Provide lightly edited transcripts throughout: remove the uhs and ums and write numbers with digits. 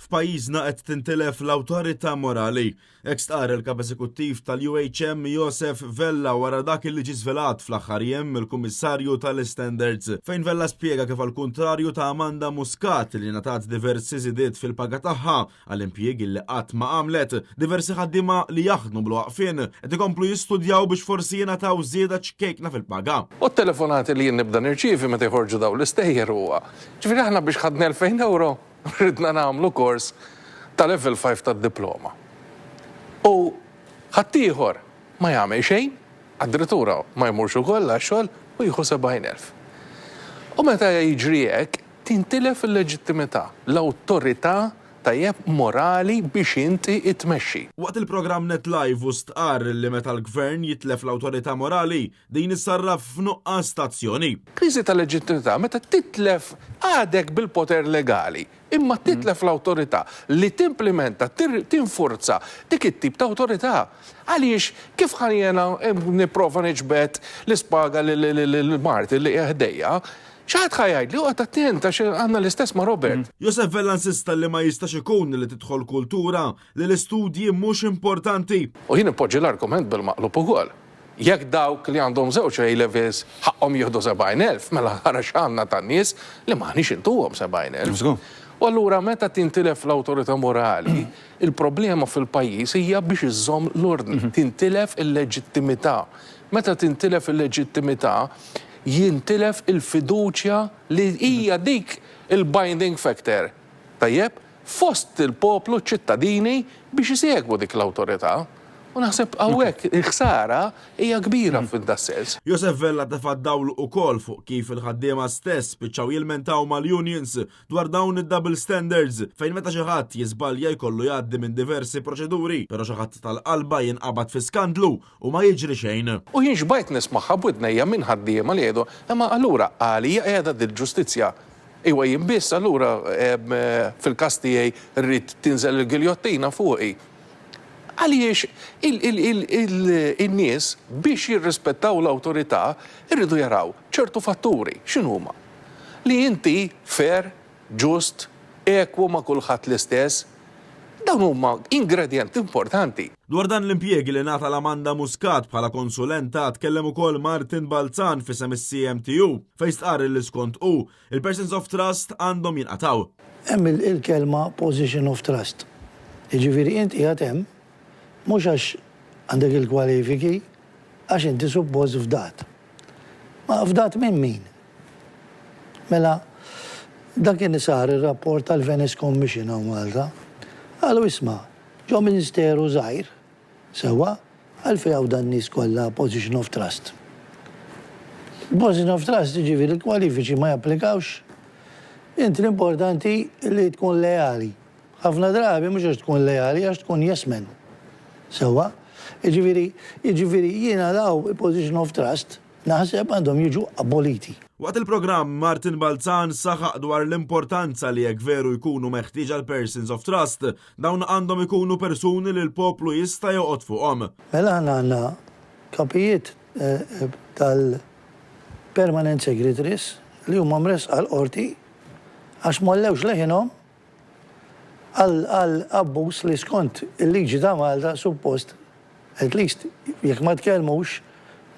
F'pajjiżna qed tintilef l-awtorità morali. Hekk stqar il-kap eżekuttiv tal-UHM Josef Vella wara dak li ġie żvelat fl-aħħar jiem il-Kummissarju tal-Standards fejn Vella spjega kif għall-kuntrarju ta' Amanda Muscat li ngħatat diversi żidiet fil-paga tagħha għall-impjiegi li qatt ma għamlet, diversi ħaddiema li jaħdmu bl-waqfien qed ikomplu jistudjaw biex forsi jingħataw żieda ċkejkna fil-paga. U t-telefonati li jien nibda nirċievi meta jħorġu daw l-istejjer huwa. Ġifieri aħna biex ħadna 2000 euro ridna nagħmlu kors ta' level 5 tad-diploma. U ħaddieħor ma jagħmel xejn, għad-direttura ma jmurx ukoll għax-xogħol u jieħu 70,000. U meta jiġri hekk tintilef il-leġittimità, l-awtorità tajjeb morali biex inti tmexxi. Waqt il-programm Net Live u stqar li meta l-gvern jitlef l-awtorità morali din issarraf f'nuqqas stazzjoni. Kriżi tal-leġittimità meta titlef għadek bil-poter legali, imma titlef l-awtorità li timplementa, tinforza dik it-tip ta' awtorità. Għaliex kif ħanjena nipprova niġbed l-ispaga l-Marti li ħdejja, ċaħat ħajajt li għat attenta għanna l-istess ma' Robert. Josef Vella insista li ma jistax ikun li tidħol kultura li l-istudji mhux importanti. U jien ipoġġi l-argument bil-maqlub ukoll. Jekk dawk li għandhom żewġ A-levels ħaqhom jieħdu 70,000, mela ħara x'għandna tan-nies li maħniex intuhom 70,000. U allura meta tintilef l-awtorità morali, il-problema fil-pajjiż hija biex iżżomm l-ordni, tintilef il-leġittimità. Meta tintilef il-leġittimità, jintilef il-fiduċja li hija dik il-binding factor. Tajjeb, fost il-poplu ċittadini biex isegwu dik l-awtorità. U naħseb hawnhekk il-ħsara hija kbira fid-dassels. Josef Vella tefa' dawl ukoll fuq kif il-ħaddiema stess spiċċaw jilmentaw mal-unions dwar dawn id-double standards fejn meta xi ħadd jiżbalja jkollu jgħaddi minn diversi proċeduri, però xi ħadd tal-qalba jinqabad fi skandlu u ma jiġri xejn. U jien xbajt nismaħħa b'widnejja minn ħaddiema li jgħidu, imma allura għalija qiegħda dil-ġustizzja. Iwa jien biss allura fil-każ tiegħi rrid tinżel il-giljottina fuqi. Għaliex il-nies biex jirrispettaw l-awtorità irridu jaraw ċertu fatturi. X'inhuma? Li inti fair, ġust, ekwu ma' kulħadd l-istess, dawn huma ingredjenti importanti. Dwar dan l-impjiegi li ngħata l-Amanda Muscat bħala konsulenta tkellem ukoll Martin Balzan fisem is-CMTU fejn stqar li skont il-Persons of Trust għandhom jinqataw. Hemm il-kelma position of trust. Jiġifieri inti qiegħed hemm mhux għax għandek il-kwalifiki, għax inti suppost fdat. Ma fdat minn min? Mela, dak kien sar ir-rapport tal-Venice Commission hawn Malta. Għalu isma' ġo Ministeru żgħir sewwa għalfejn hawn dan nies kollha position of trust. Position of trust jiġifieri il-kwalifiċi ma japplikawx. Inti l-importanti li tkun leali. Ħafna drabi mhux għax tkun leali għax tkun jesmen. Sewa, jiġifieri jiena daw il-position of trust naħseb għandhom jiġu aboliti. Waqt il-programm Martin Balzan saħaq dwar l-importanza li jekk veru jkunu meħtieġa l-Persons of Trust, dawn għandhom ikunu persuni li l-poplu jista' joqgħod fuqhom. Mela għandna kapijiet tal-Permanent Secretaries li huma mresqa l-qorti għax mollewx leħinhom għal-abbuż li skont il-liġi ta' Malta suppost, at least, jekk ma tkellmux,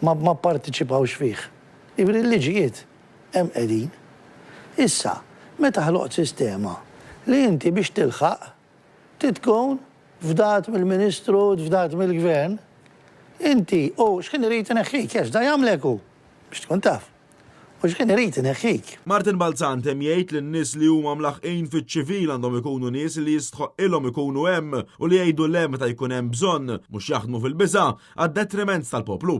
ma partiċipawx fih. Ibri l-liġijiet hemm qegħdin. Issa, meta ħloqt sistema li inti biex tilħaq titkun fdat mill-Ministru, fdat mill-Gvern, inti, x'kien irid ineħħik, għax da jagħmlek hu biex tkun taf. U x'kien irid ineħħik. Martin Balzan temm jgħid li n-nies li huma mlaħqin fiċ-ċivil għandhom ikunu nies li jistħoq ilhom ikunu hemm u li jgħidu le meta jkun hemm bżonn mhux jaħdmu fil-biża' għad-detriment tal-poplu.